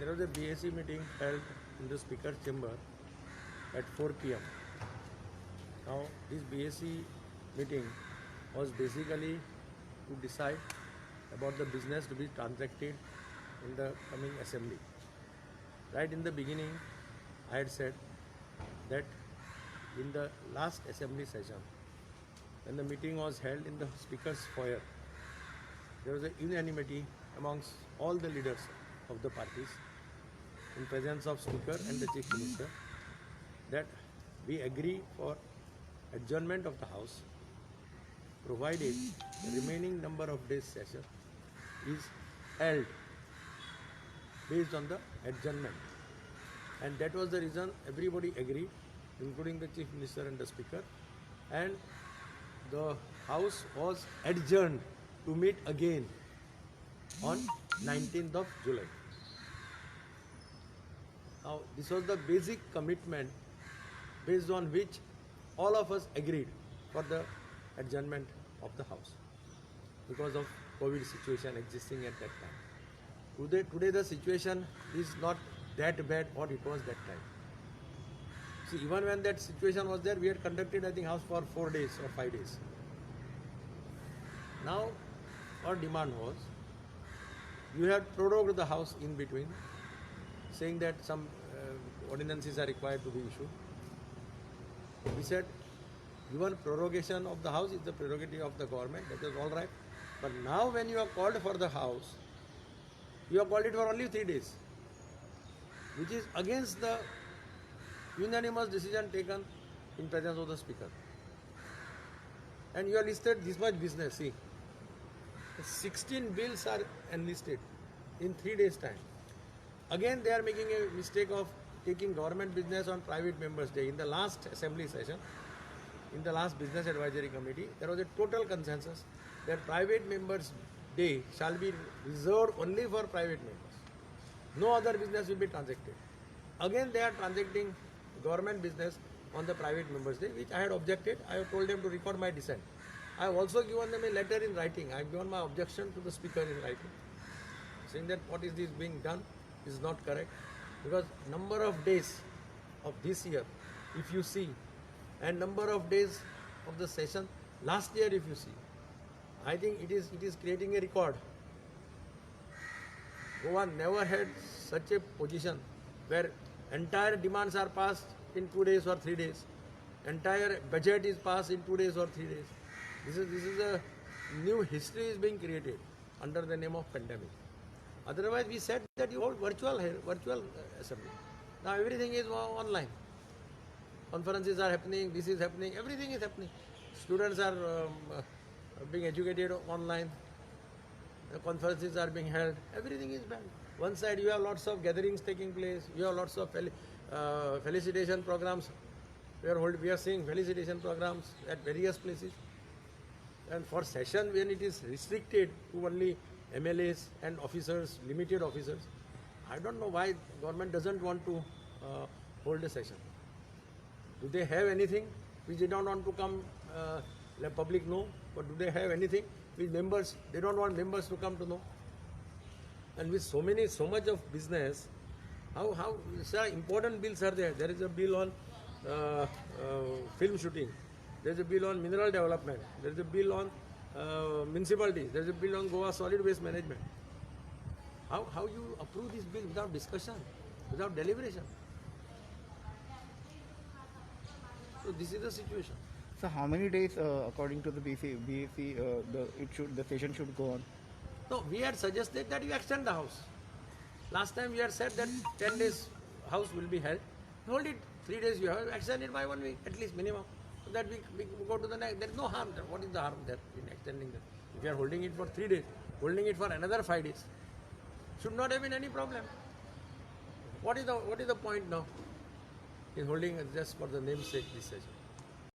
there was a BAC meeting held in the Speaker's chamber at 4 p.m. Now, this BAC meeting was basically to decide about the business to be transacted in the coming assembly. Right in the beginning, I had said that in the last assembly session, when the meeting was held in the Speaker's foyer, there was a unanimity amongst all the leaders of the parties in presence of Speaker and the Chief Minister that we agree for adjournment of the House provided the remaining number of days session is held based on the adjournment. And that was the reason everybody agreed, including the Chief Minister and the Speaker, and the House was adjourned to meet again on 19th of July. Now, this was the basic commitment based on which all of us agreed for the adjournment of the House because of COVID situation existing at that time. Today the situation is not that bad what it was that time. See, even when that situation was there, we had conducted, I think, House for 4 days or 5 days. Now, our demand was, you had prorogued the House in between, saying that some ordinances are required to be issued. We said, given prorogation of the House is the prerogative of the government, that is all right. But now when you are called for the House, you have called it for only 3 days, which is against the unanimous decision taken in presence of the Speaker. And you are listed this much business, see. 16 bills are enlisted in 3 days' time. Again, they are making a mistake of taking government business on private members' day. In the last assembly session, in the last business advisory committee, there was a total consensus that private members' day shall be reserved only for private members. No other business will be transacted. Again, they are transacting government business on the private members' day, which I had objected. I have told them to record my dissent. I have also given them a letter in writing. I have given my objection to the Speaker in writing, saying that what is this being done is not correct. Because number of days of this year, if you see, and number of days of the session last year, if you see, I think it is creating a record. Goa never had such a position where entire demands are passed in 2 days or 3 days. Entire budget is passed in 2 days or 3 days. This is a new history is being created under the name of pandemic. Otherwise, we said that you hold virtual assembly. Now everything is online. Conferences are happening, this is happening, everything is happening. Students are being educated online. The conferences are being held. Everything is banned. One side you have lots of gatherings taking place. You have lots of felicitation programs. We are seeing felicitation programs at various places. And for session, when it is restricted to only MLAs and officers, limited officers, I don't know why government doesn't want to hold a session. Do they have anything which they don't want to come let public know? But do they have anything which members, they don't want members to come to know? And with so much of business, how sir, important bills are there? There is a bill on film shooting. There is a bill on mineral development. There is a bill on municipalities. There is a bill on Goa solid waste management. How you approve this bill without discussion, without deliberation? So this is the situation. So how many days, according to the BAC, the session should go on? No, we had suggested that you extend the House. Last time we had said that 10 days House will be held. Hold it 3 days. You have extended by 1 week at least minimum, so that we go to the next. There is no harm there. What is the harm there in extending that? If you are holding it for 3 days, holding it for another 5 days, should not have been any problem. What is the point now in holding just for the namesake this session?